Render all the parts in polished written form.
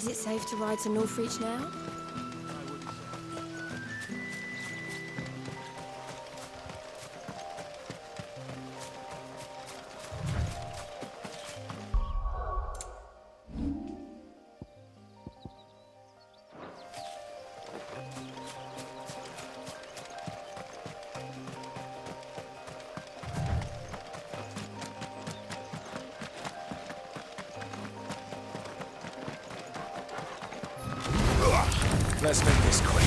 Is it safe to ride to Northreach now? Let's make this quick.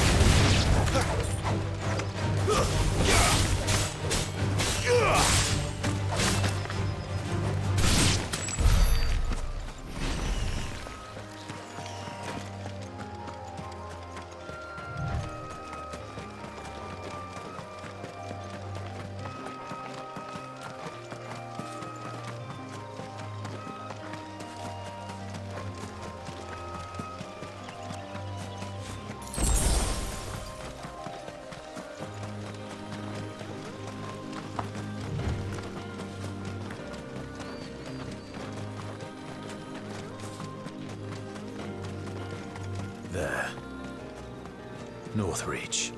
There. Northreach.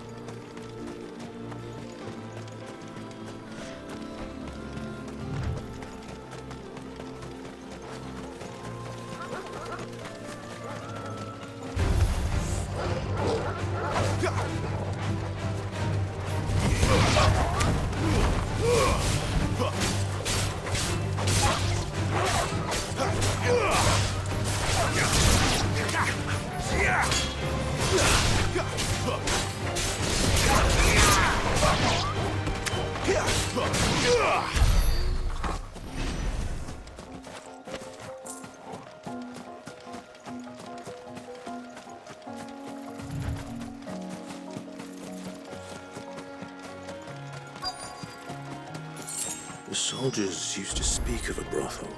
The soldiers used to speak of a brothel,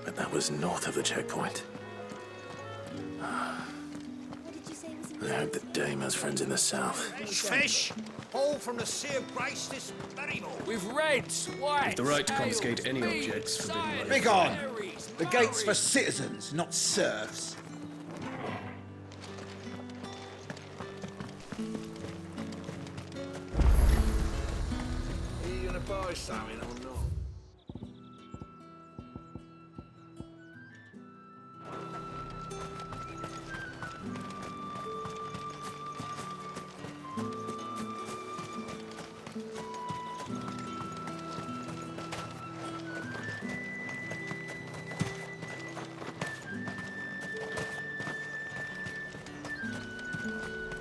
but that was north of the checkpoint. What did you say was in I hope the dame has friends in the south. Fish! All from the Sea of Grace this very morning. With reds, white, The right to confiscate any objects forbidden by Be gone! The gate's for citizens, not serfs. Are you gonna buy something or not?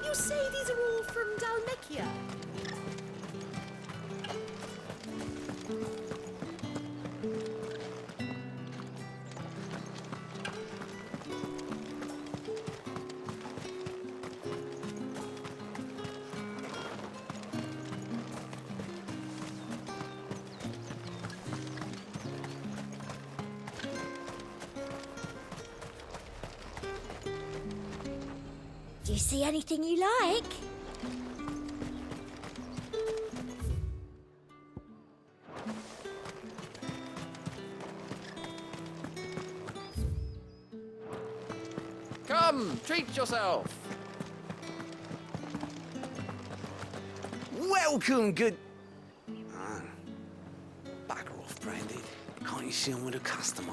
You say these are all from Dalmekia? Do you see anything you like? Come, treat yourself. Welcome, good... Bugger off, Branded. Can't you see I'm with a customer?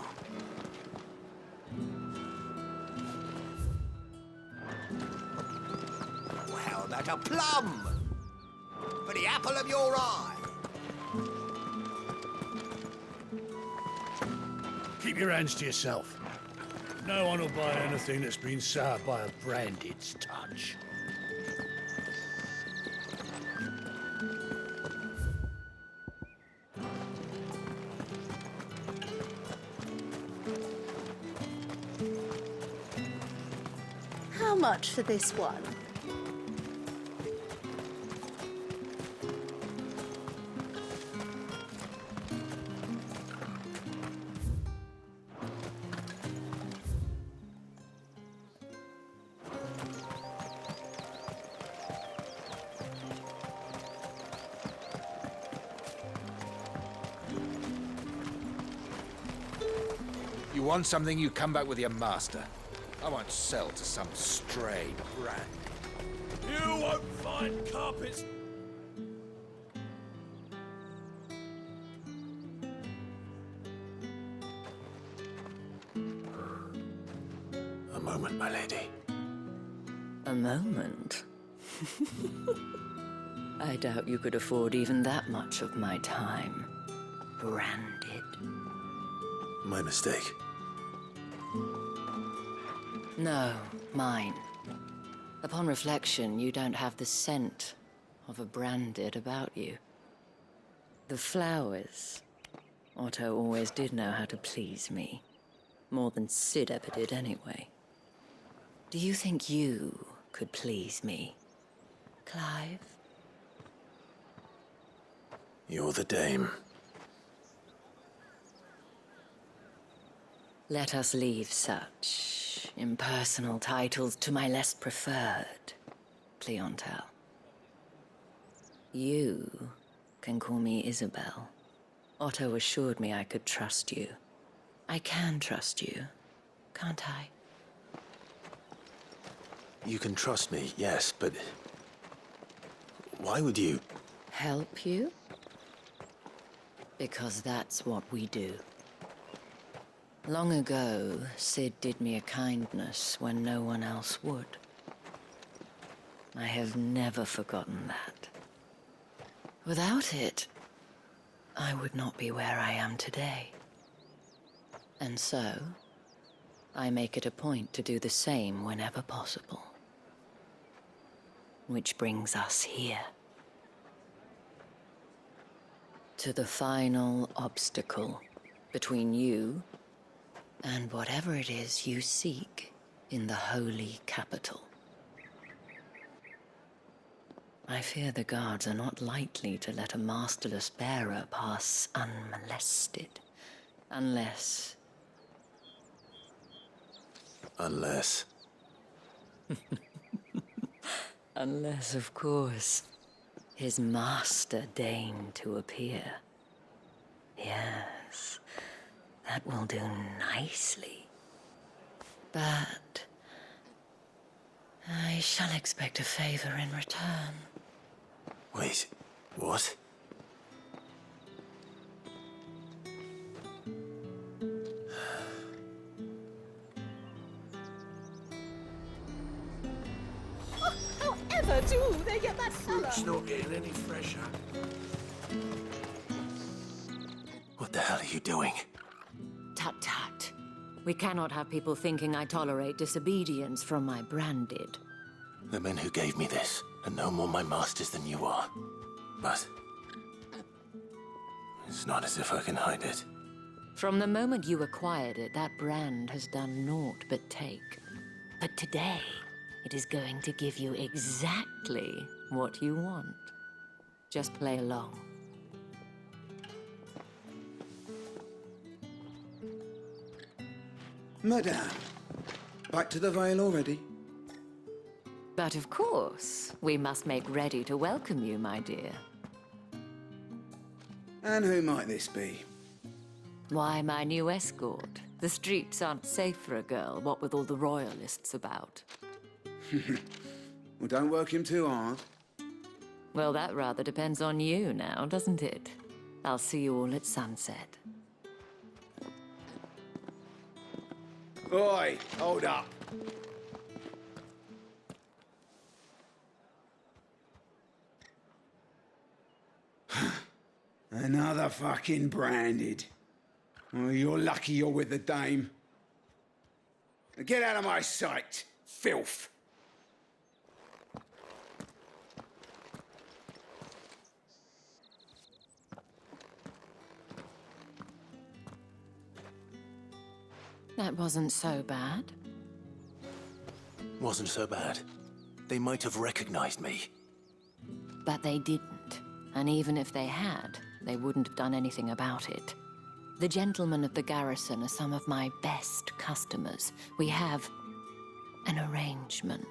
Well, how about a plum? For the apple of your eye. Keep your hands to yourself. No one will buy anything that's been soured by a Branded's touch. How much for this one? You want something, you come back with your master. I won't sell to some stray brat. You won't find carpets. A moment, my lady. A moment? I doubt you could afford even that much of my time. Branded. My mistake. No, mine. Upon reflection, you don't have the scent of a branded about you. The flowers. Otto always did know how to please me. More than Sid ever did anyway. Do you think you could please me, Clive? You're the dame. Let us leave such impersonal titles to my less preferred clientele. You can call me Isabel. Otto assured me I could trust you. I can trust you, can't I? You can trust me, yes, but... why would you? Help you? Because that's what we do. Long ago, Sid did me a kindness when no one else would. I have never forgotten that. Without it, I would not be where I am today. And so, I make it a point to do the same whenever possible. Which brings us here. To the final obstacle between you and whatever it is you seek in the holy capital. I fear the guards are not likely to let a masterless bearer pass unmolested, unless... Unless... Unless, of course, his master deigned to appear. Yes, that will do nicely. But I shall expect a favor in return. Wait, what? However do they get that colour? It's not getting any fresher. What the hell are you doing? Tut tut. We cannot have people thinking I tolerate disobedience from my branded. The men who gave me this are no more my masters than you are. But... it's not as if I can hide it. From the moment you acquired it, that brand has done naught but take. But today, it is going to give you exactly what you want. Just play along. Madame, back to the Vale already? But of course, we must make ready to welcome you, my dear. And who might this be? Why, my new escort. The streets aren't safe for a girl, what with all the royalists about. Well, don't work him too hard. Well, that rather depends on you now, doesn't it? I'll see you all at sunset. Oi, hold up. Another fucking branded. Oh, you're lucky you're with the dame. Get out of my sight, filth. That wasn't so bad. Wasn't so bad. They might have recognized me. But they didn't. And even if they had, they wouldn't have done anything about it. The gentlemen of the garrison are some of my best customers. We have an arrangement,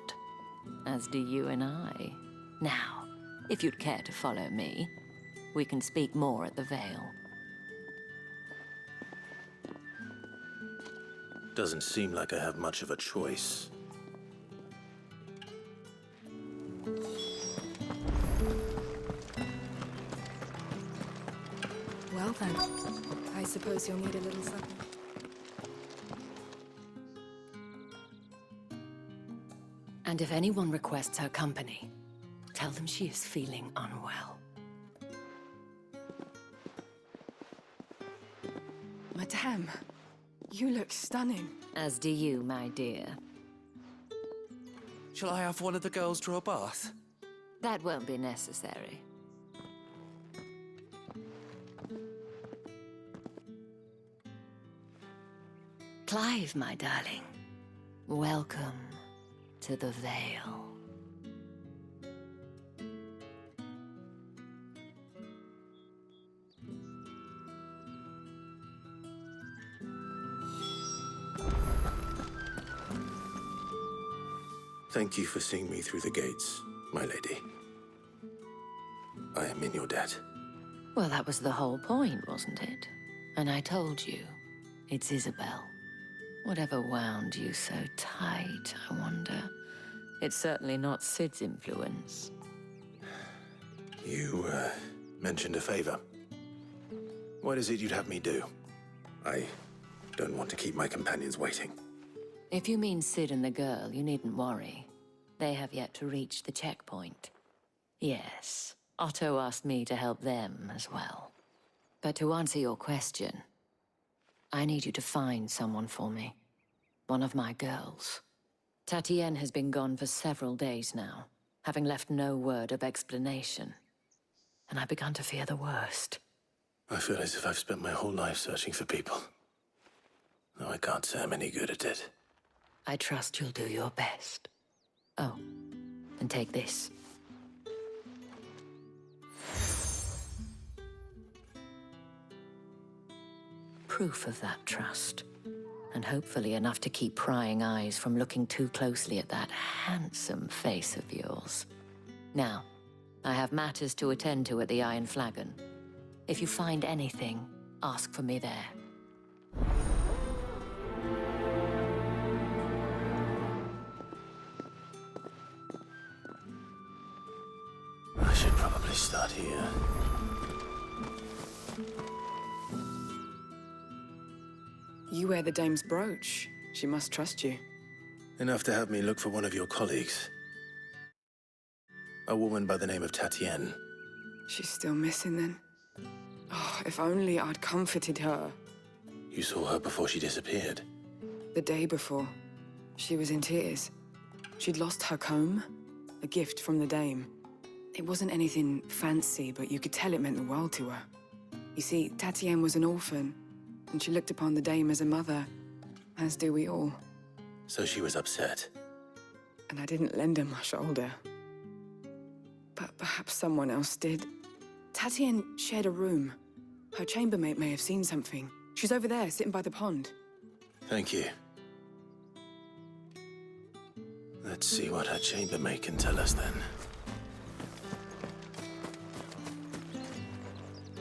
as do you and I. Now, if you'd care to follow me, we can speak more at the Vale. Doesn't seem like I have much of a choice. Well then, I suppose you'll need a little something. And if anyone requests her company, tell them she is feeling unwell. Madame, you look stunning. As do you, my dear. Shall I have one of the girls draw a bath? That won't be necessary. Clive, my darling. Welcome to the Vale. Thank you for seeing me through the gates, my lady. I am in your debt. Well, that was the whole point, wasn't it? And I told you, it's Isabel. Whatever wound you so tight, I wonder. It's certainly not Sid's influence. You, mentioned a favor. What is it you'd have me do? I don't want to keep my companions waiting. If you mean Sid and the girl, you needn't worry. They have yet to reach the checkpoint. Yes, Otto asked me to help them as well. But to answer your question, I need you to find someone for me. One of my girls. Tatienne has been gone for several days now, having left no word of explanation. And I've begun to fear the worst. I feel as if I've spent my whole life searching for people. Though I can't say I'm any good at it. I trust you'll do your best. Oh, and take this. Proof of that trust. And hopefully enough to keep prying eyes from looking too closely at that handsome face of yours. Now, I have matters to attend to at the Iron Flagon. If you find anything, ask for me there. I should probably start here. You wear the dame's brooch. She must trust you. Enough to have me look for one of your colleagues. A woman by the name of Tatienne. She's still missing then. Oh, if only I'd comforted her. You saw her before she disappeared. The day before, she was in tears. She'd lost her comb, a gift from the dame. It wasn't anything fancy, but you could tell it meant the world to her. You see, Tatienne was an orphan, and she looked upon the dame as a mother, as do we all. So she was upset. And I didn't lend her my shoulder. But perhaps someone else did. Tatienne shared a room. Her chambermaid may have seen something. She's over there, sitting by the pond. Thank you. Let's see what her chambermaid can tell us then.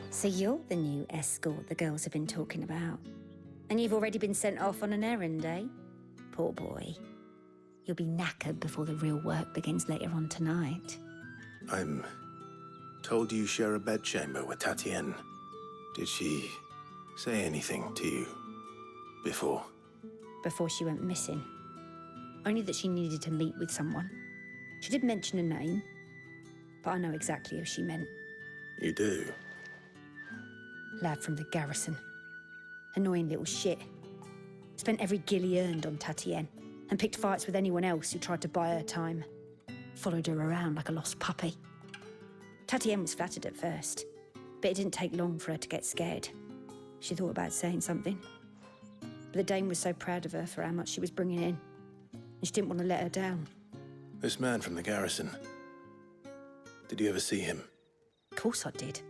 So you're the new escort the girls have been talking about. And you've already been sent off on an errand, eh? Poor boy. You'll be knackered before the real work begins later on tonight. I'm told you share a bedchamber with Tatienne. Did she say anything to you before? Before she went missing. Only that she needed to meet with someone. She did mention a name, but I know exactly who she meant. You do? Lad from the garrison. Annoying little shit. Spent every gil he earned on Tatienne and picked fights with anyone else who tried to buy her time. Followed her around like a lost puppy. Tatienne was flattered at first, but it didn't take long for her to get scared. She thought about saying something. But the dame was so proud of her for how much she was bringing in, and she didn't want to let her down. This man from the garrison. Did you ever see him? Of course I did.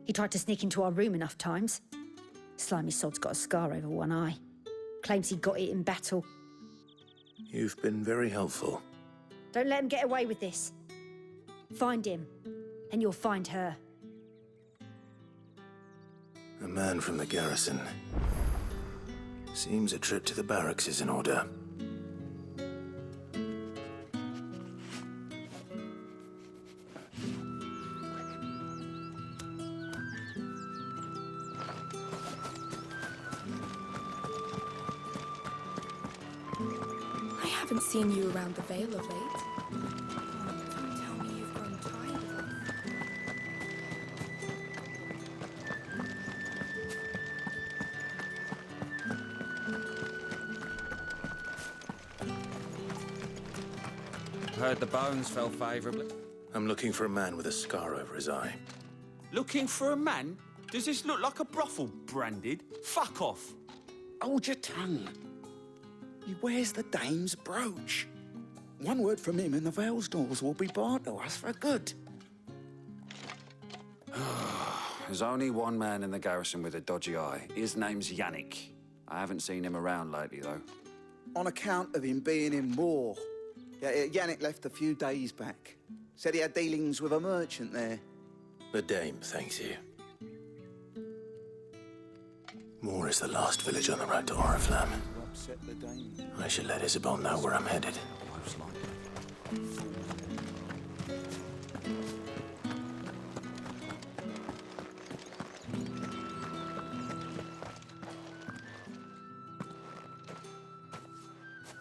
He tried to sneak into our room enough times. Slimy sod's got a scar over one eye. Claims he got it in battle. You've been very helpful. Don't let him get away with this. Find him, and you'll find her. A man from the garrison. Seems a trip to the barracks is in order. I haven't seen you around the Vale of late. Don't tell me you've grown tired of us. Heard the bones fell favourably. I'm looking for a man with a scar over his eye. Looking for a man? Does this look like a brothel, Branded? Fuck off. Hold your tongue. He wears the dame's brooch. One word from him and the Vale's doors will be barred to us for good. There's only one man in the garrison with a dodgy eye. His name's Yannick. I haven't seen him around lately, though. On account of him being in war. Yeah, Yannick left a few days back. Said he had dealings with a merchant there. The Dame thanks you. Moor is the last village on the road to Oriflamme. Upset the dame. I should let Isabel know where I'm headed. Most likely.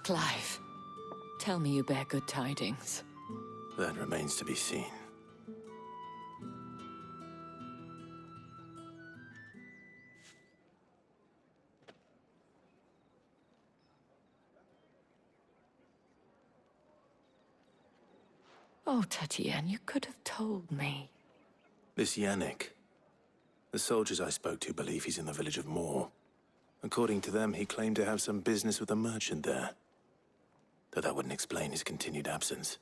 Clive, tell me you bear good tidings. That remains to be seen. Oh, Tatienne, you could have told me. This Yannick. The soldiers I spoke to believe he's in the village of Moor. According to them, he claimed to have some business with a merchant there. Though that wouldn't explain his continued absence.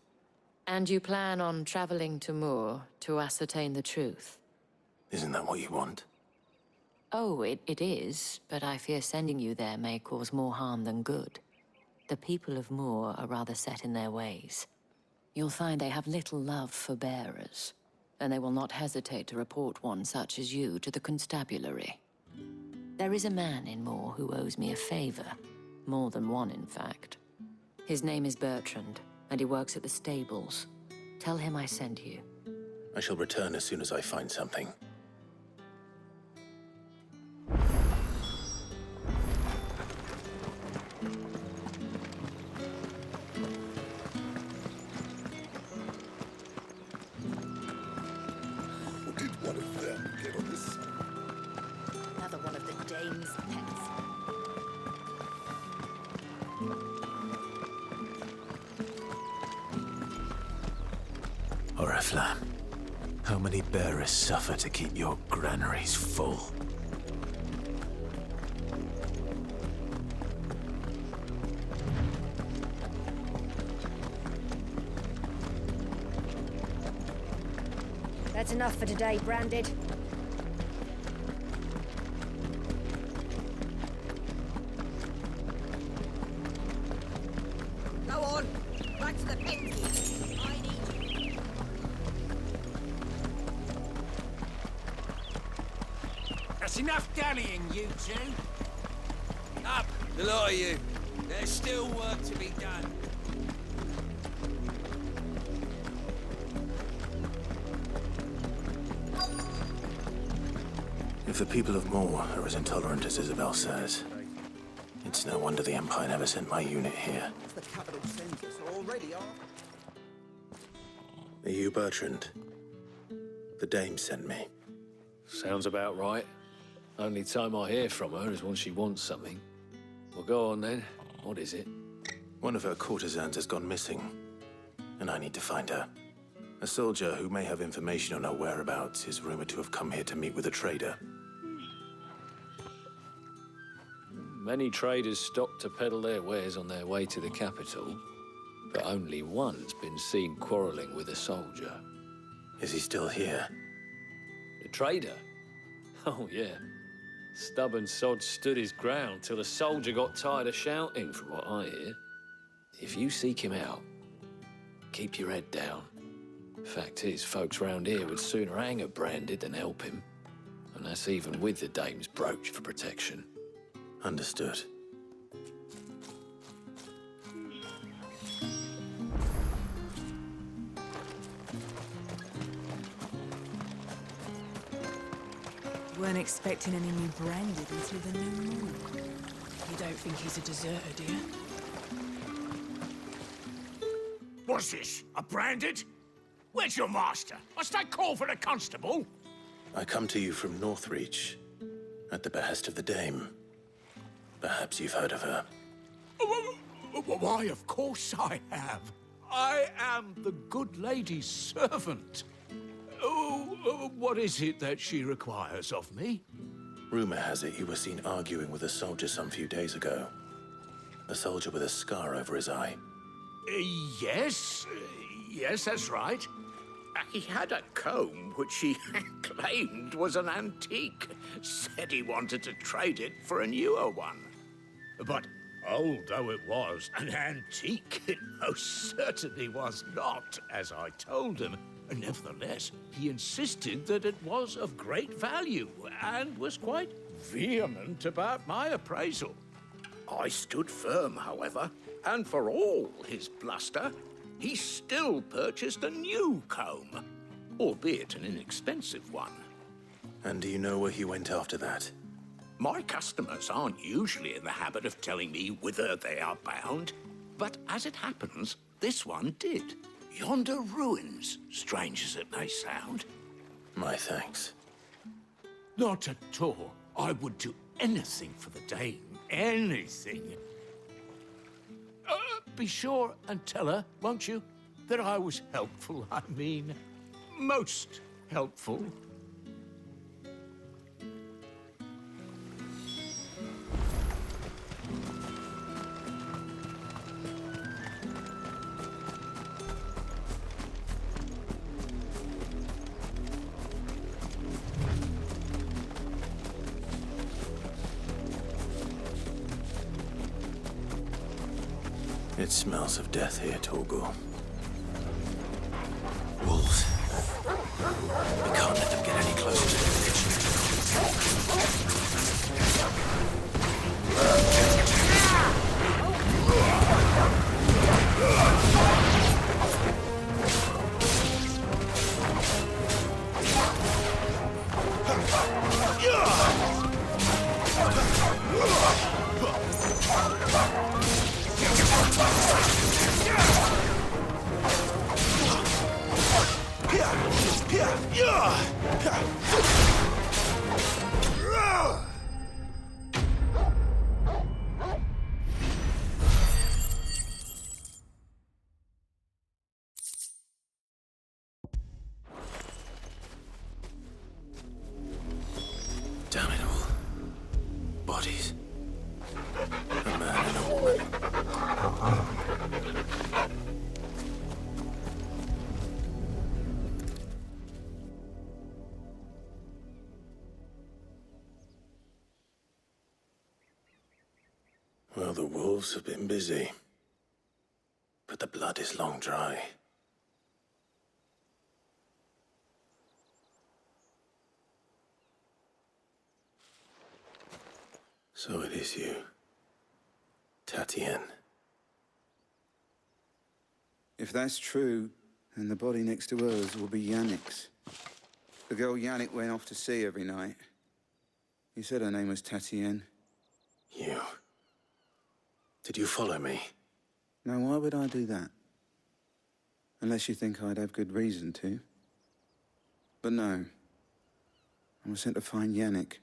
And you plan on traveling to Moor to ascertain the truth? Isn't that what you want? Oh, it is, but I fear sending you there may cause more harm than good. The people of Moor are rather set in their ways. You'll find they have little love for bearers, and they will not hesitate to report one such as you to the constabulary. There is a man in Moor who owes me a favor. More than one, in fact. His name is Bertrand, and he works at the stables. Tell him I sent you. I shall return as soon as I find something. Did one of them get on this? Another one of the dame's pets. Oriflamme, how many bearers suffer to keep your granaries full? That's enough for today, Branded. Go on, back to the pens. I need you. That's enough dallying, you two. Up, the lot of you. There's still work to be done. If the people of Moor are as intolerant as Isabel says, it's no wonder the Empire never sent my unit here. The capital centres already are. Are you Bertrand? The Dame sent me. Sounds about right. Only time I hear from her is when she wants something. Well, go on then. What is it? One of her courtesans has gone missing, and I need to find her. A soldier who may have information on her whereabouts is rumored to have come here to meet with a trader. Many traders stop to peddle their wares on their way to the capital, but only one's been seen quarreling with a soldier. Is he still here? The trader? Oh, yeah. Stubborn sod stood his ground till the soldier got tired of shouting, from what I hear. If you seek him out, keep your head down. Fact is, folks round here would sooner hang a Branded than help him. And that's even with the Dame's brooch for protection. Understood. Weren't expecting any new branded until the new moon. You don't think he's a deserter, do you? What's this? A branded? Where's your master? Must I call for the constable? I come to you from Northreach, at the behest of the Dame. Perhaps you've heard of her. Why, of course I have. I am the good lady's servant. Oh, what is it that she requires of me? Rumor has it you were seen arguing with a soldier some few days ago. A soldier with a scar over his eye. Yes. Yes, that's right. He had a comb which he claimed was an antique. Said he wanted to trade it for a newer one. But old though it was, an antique it most certainly was not, as I told him. Nevertheless, he insisted that it was of great value and was quite vehement about my appraisal. I stood firm, however, and for all his bluster, he still purchased a new comb, albeit an inexpensive one. And do you know where he went after that? My customers aren't usually in the habit of telling me whither they are bound, but as it happens, this one did. Yonder ruins, strange as it may sound. My thanks. Not at all. I would do anything for the Dame. Anything. Be sure and tell her, won't you, that I was helpful. I mean, most helpful. It smells of death here, Torgor. Wolves. We can't let them get any closer to the Damn it all. Bodies. A man and a woman. Well, the wolves have been busy. But the blood is long dry. So it is you, Tatienne. If that's true, then the body next to hers will be Yannick's. The girl Yannick went off to see every night. You said her name was Tatienne. You. Did you follow me? Now, why would I do that? Unless you think I'd have good reason to. But no. I was sent to find Yannick.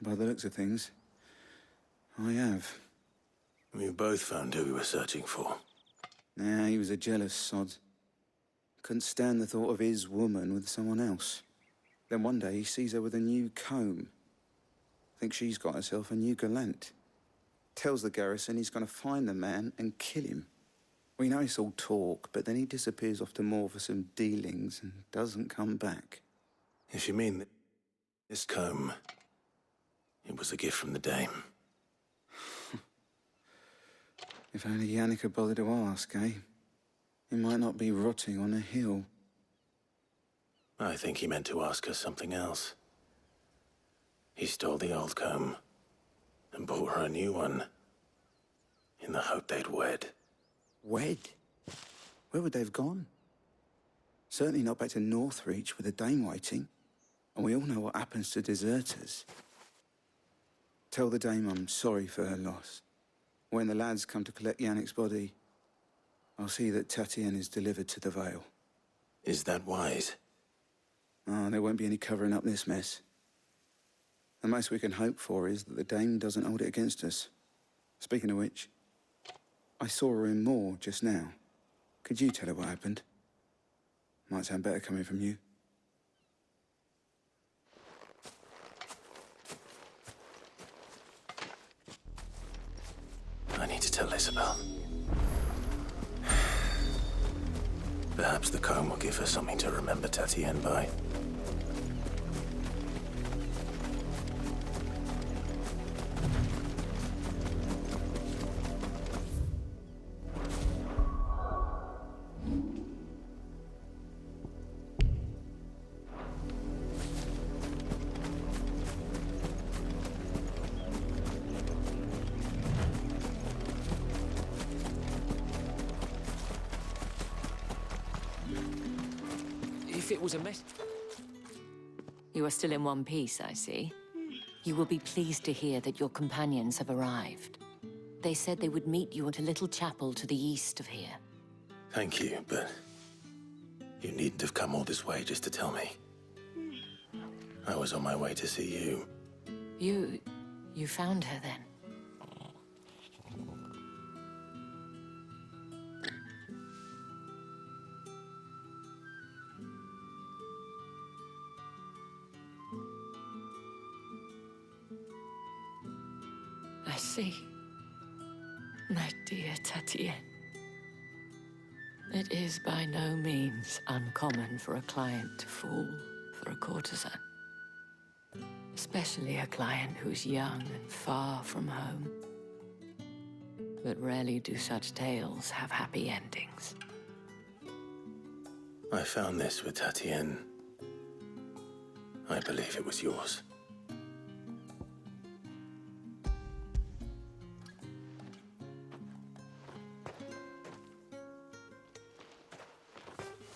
By the looks of things, I have. We both found who we were searching for. Nah, he was a jealous sod. Couldn't stand the thought of his woman with someone else. Then one day he sees her with a new comb. Thinks she's got herself a new gallant. Tells the garrison he's gonna find the man and kill him. We know it's all talk, but then he disappears off to Moor for some dealings and doesn't come back. If you mean this comb, it was a gift from the Dame. If only Yannick had bothered to ask, eh? He might not be rotting on a hill. I think he meant to ask her something else. He stole the old comb and bought her a new one in the hope they'd wed. Wed? Where would they have gone? Certainly not back to Northreach with a Dame waiting. And we all know what happens to deserters. Tell the dame I'm sorry for her loss. When the lads come to collect Yannick's body, I'll see that Tatienne is delivered to the Vale. Is that wise? Oh, there won't be any covering up this mess. The most we can hope for is that the dame doesn't hold it against us. Speaking of which, I saw her in Moor just now. Could you tell her what happened? Might sound better coming from you. I need to tell Isabel. Perhaps the comb will give her something to remember Tatienne by. If it was a mess... You are still in one piece, I see. You will be pleased to hear that your companions have arrived. They said they would meet you at a little chapel to the east of here. Thank you, but you needn't have come all this way just to tell me. I was on my way to see you. You found her then? I see. My dear Tatienne. It is by no means uncommon for a client to fall for a courtesan. Especially a client who's young and far from home. But rarely do such tales have happy endings. I found this with Tatienne. I believe it was yours.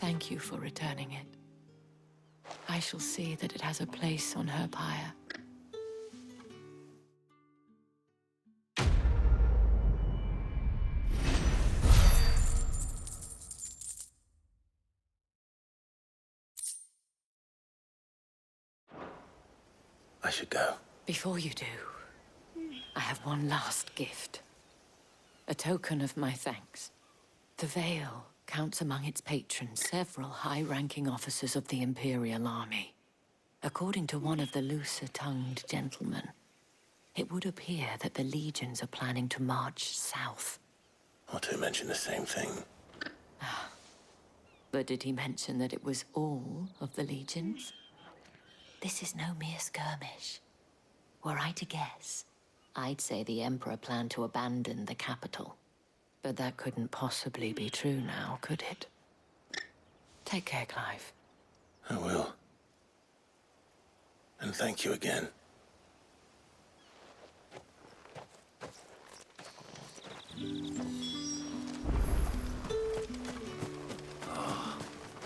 Thank you for returning it. I shall see that it has a place on her pyre. I should go. Before you do, I have one last gift. A token of my thanks. The Vale counts among its patrons several high-ranking officers of the Imperial Army. According to one of the looser-tongued gentlemen, it would appear that the legions are planning to march south. Otto mentioned the same thing. But did he mention that it was all of the legions? This is no mere skirmish. Were I to guess, I'd say the Emperor planned to abandon the capital. But that couldn't possibly be true now, could it? Take care, Clive. I will. And thank you again.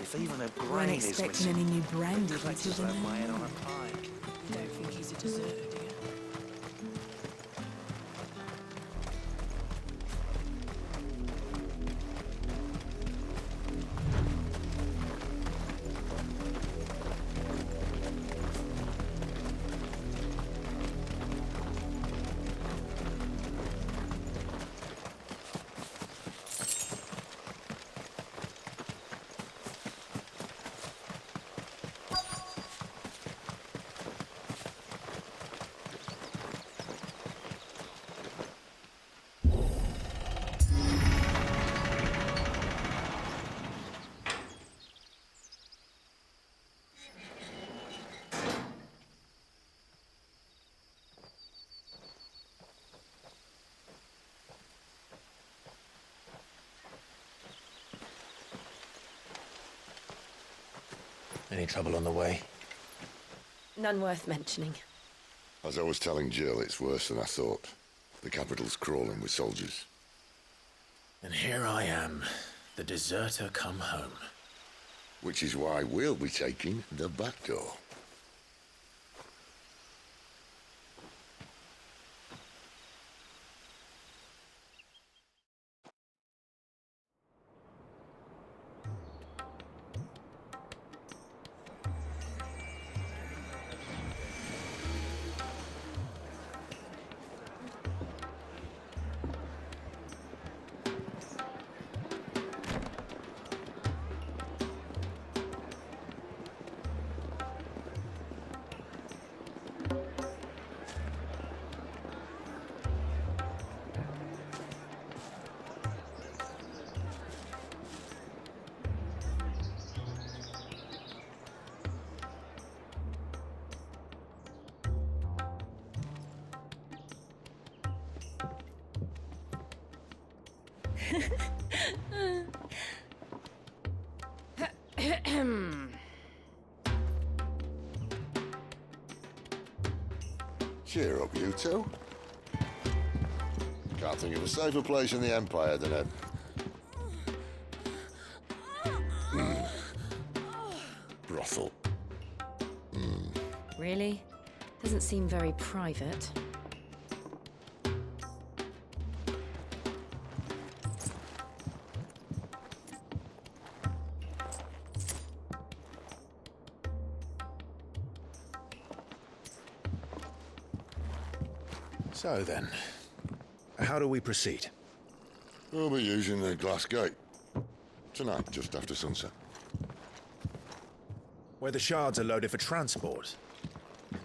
If even a Weren't brain is expecting missing, any new brandy I'd until just the have my head on noon. a pike. You don't think he's a deserter, do you? Any trouble on the way? None worth mentioning. As I was telling Jill, it's worse than I thought. The capital's crawling with soldiers. And here I am, the deserter come home. Which is why we'll be taking the back door. Cheer up, you two. Can't think of a safer place in the Empire than it. Brothel. Really? Doesn't seem very private. So then, how do we proceed? We'll be using the glass gate. Tonight, just after sunset. Where the shards are loaded for transport.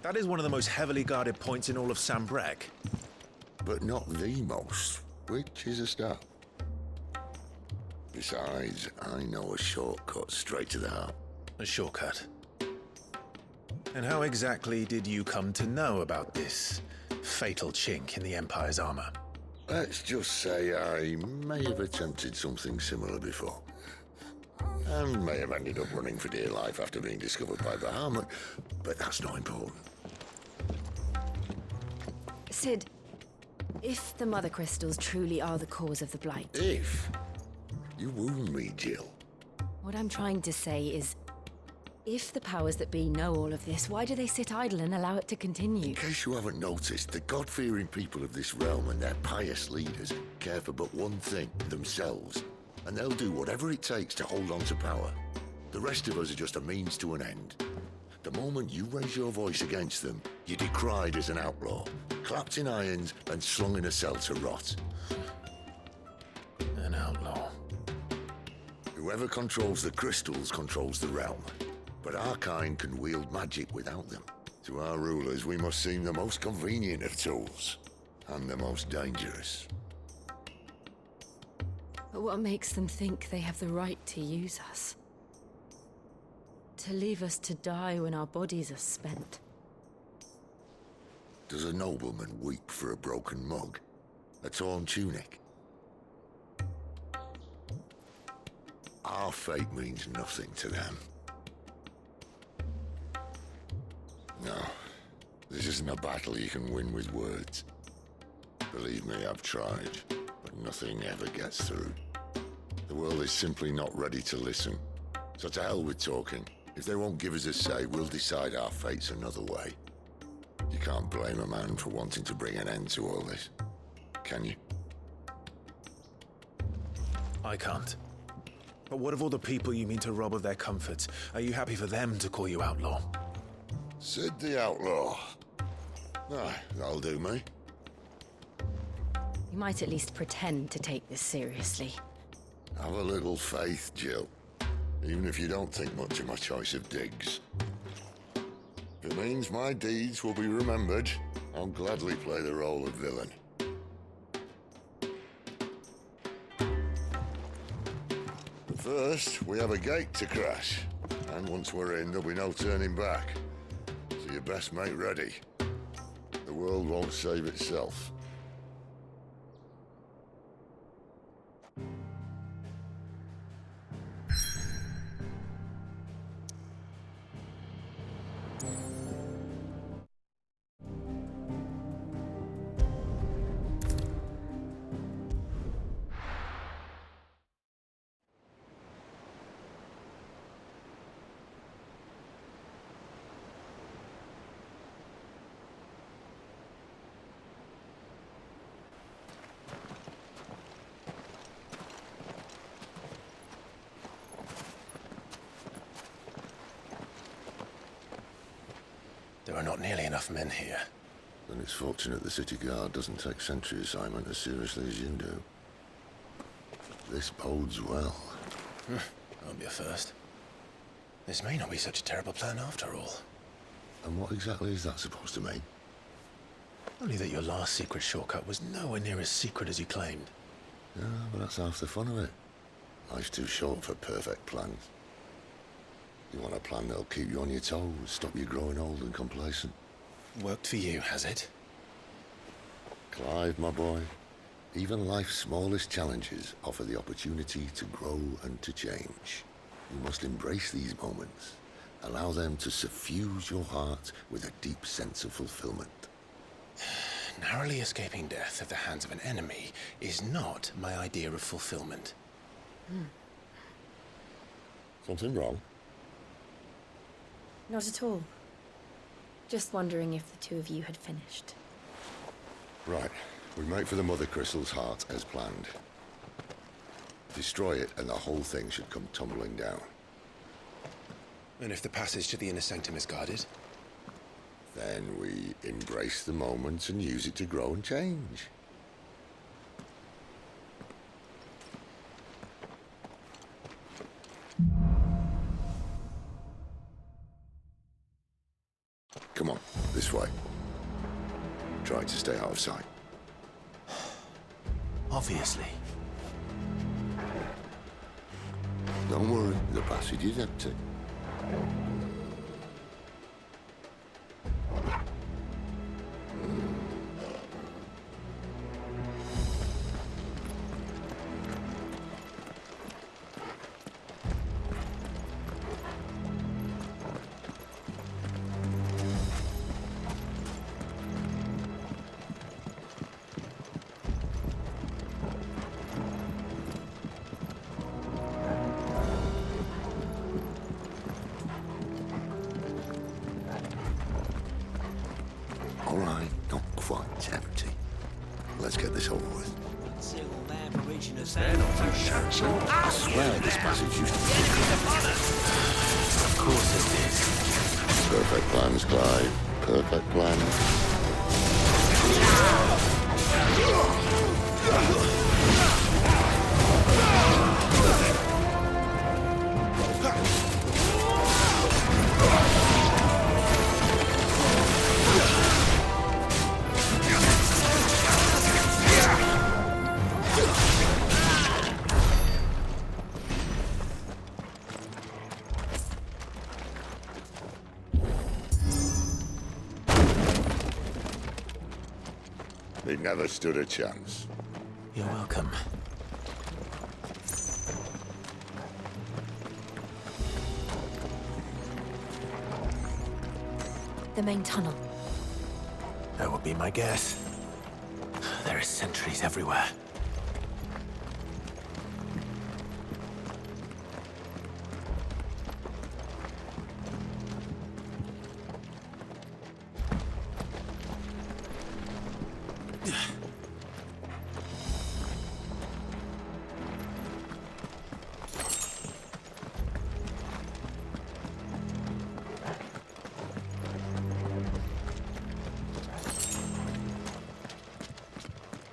That is one of the most heavily guarded points in all of Sambrec. But not the most, which is a start. Besides, I know a shortcut straight to the heart. A shortcut? And how exactly did you come to know about this fatal chink in the Empire's armor? Let's just say I may have attempted something similar before. And may have ended up running for dear life after being discovered by Bahamut, but that's not important. Sid, if the Mother Crystals truly are the cause of the Blight... If? You wound me, Jill. What I'm trying to say is, if the powers that be know all of this, why do they sit idle and allow it to continue? In case you haven't noticed, the God-fearing people of this realm and their pious leaders care for but one thing, themselves. And they'll do whatever it takes to hold on to power. The rest of us are just a means to an end. The moment you raise your voice against them, you're decried as an outlaw, clapped in irons and slung in a cell to rot. An outlaw. Whoever controls the crystals controls the realm. But our kind can wield magic without them. To our rulers, we must seem the most convenient of tools, and the most dangerous. But what makes them think they have the right to use us? To leave us to die when our bodies are spent? Does a nobleman weep for a broken mug? A torn tunic? Our fate means nothing to them. No, this isn't a battle you can win with words. Believe me, I've tried, but nothing ever gets through. The world is simply not ready to listen. So to hell with talking. If they won't give us a say, we'll decide our fates another way. You can't blame a man for wanting to bring an end to all this, can you? I can't. But what of all the people you mean to rob of their comforts? Are you happy for them to call you outlaw? Sid the Outlaw. Aye, that'll do me. You might at least pretend to take this seriously. Have a little faith, Jill. Even if you don't think much of my choice of digs. If it means my deeds will be remembered, I'll gladly play the role of villain. But first, we have a gate to crash. And once we're in, there'll be no turning back. So you best make ready. The world won't save itself. There are not nearly enough men here. Then it's fortunate the city guard doesn't take sentry assignment as seriously as you do. This bodes well. That'll be a first. This may not be such a terrible plan after all. And what exactly is that supposed to mean? Only that your last secret shortcut was nowhere near as secret as you claimed. Yeah, but that's half the fun of it. Life's too short for perfect plans. You want a plan that'll keep you on your toes, stop you growing old and complacent. Worked for you, has it? Clive, my boy, Even life's smallest challenges offer the opportunity to grow and to change. You must embrace these moments. Allow them to suffuse your heart with a deep sense of fulfillment. Narrowly escaping death at the hands of an enemy is not my idea of fulfillment. Something wrong? Not at all. Just wondering if the two of you had finished. Right. We make for the Mother Crystal's heart as planned. Destroy it and the whole thing should come tumbling down. And if the passage to the inner sanctum is guarded? Then we embrace the moment and use it to grow and change. Come on, this way. Try to stay out of sight. Obviously. Don't worry, the passage is empty. All right, not quite empty. Let's get this over with. I swear this passage used to be... Of course it is. Perfect plans, Clive. Perfect plans. They never stood a chance. You're welcome. The main tunnel. That would be my guess. There are sentries everywhere.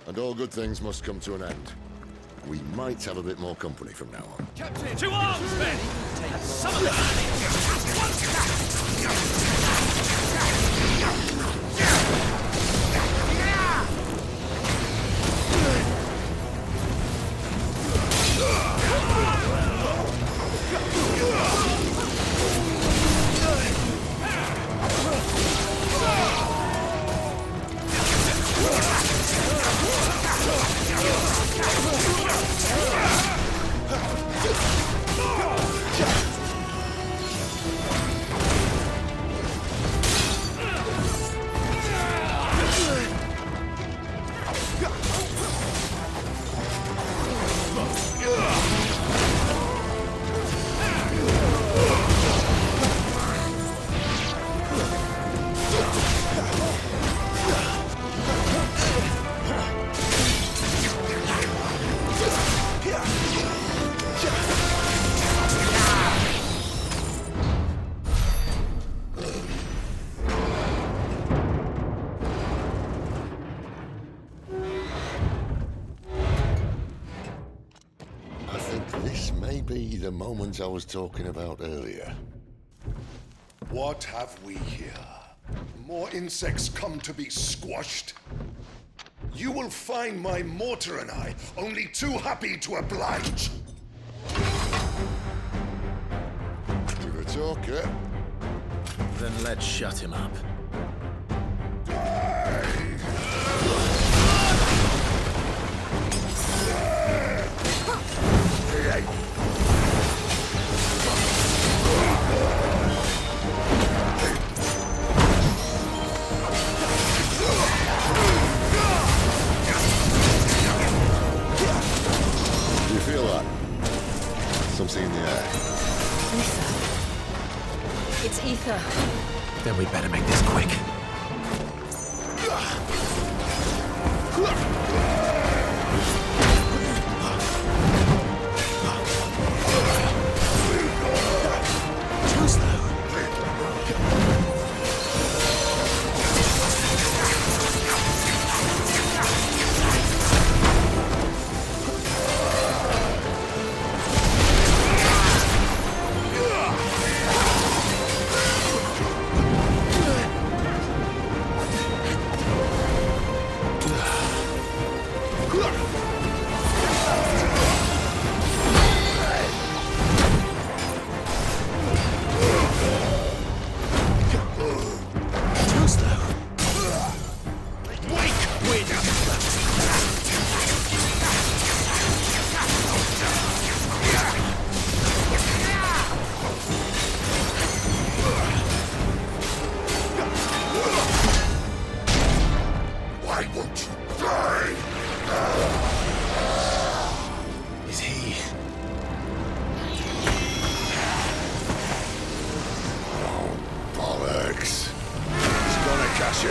And all good things must come to an end. We might have a bit more company from now on. Captain! To arms, men! Take some of Be the moments I was talking about earlier. What have we here? More insects come to be squashed? You will find my mortar and I only too happy to oblige. You're a talker. Then let's shut him up.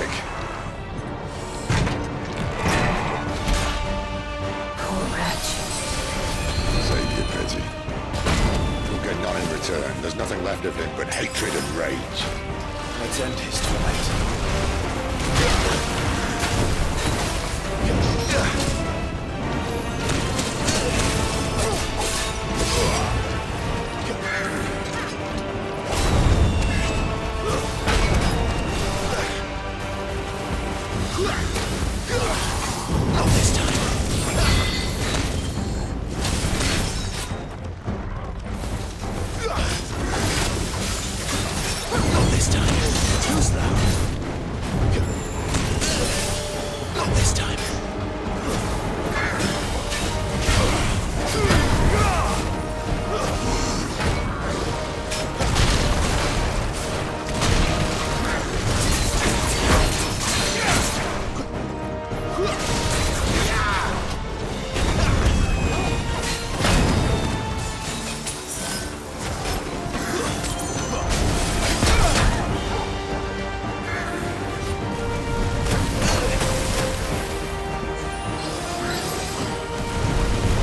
trick. Poor wretch. Save your pity. You'll get none in return. There's nothing left of him but hatred and rage. Let's end his torment. Not this time. Not this time. Too slow. Not this time.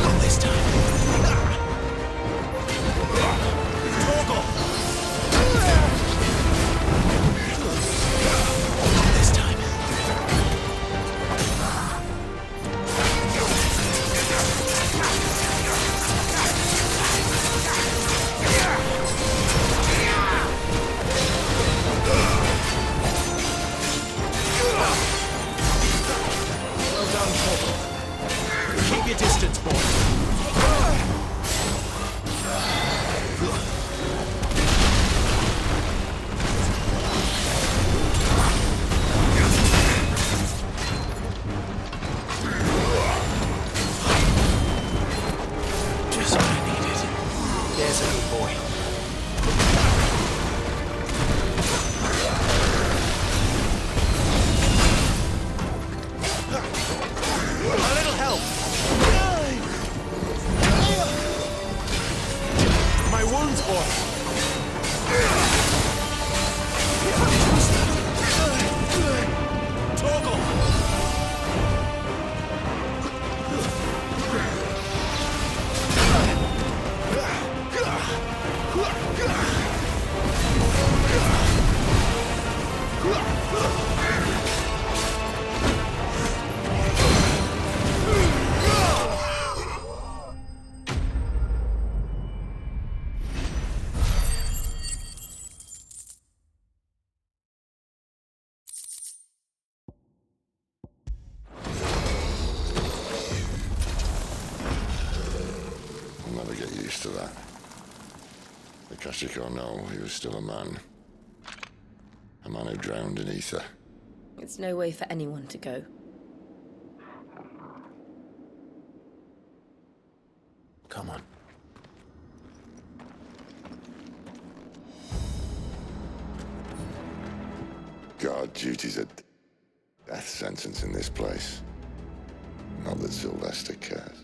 Not this time. Torgal! Not this time. Well done, Torgal. Keep your distance, boy. Just what I needed. There's a good boy. A little help. My wounds, boy. Torgal. I'll never get used to that. The Kashik or no, he was still a man. A man who drowned in ether. It's no way for anyone to go. Come on. Guard duty's a death sentence in this place. Not that Sylvester cares.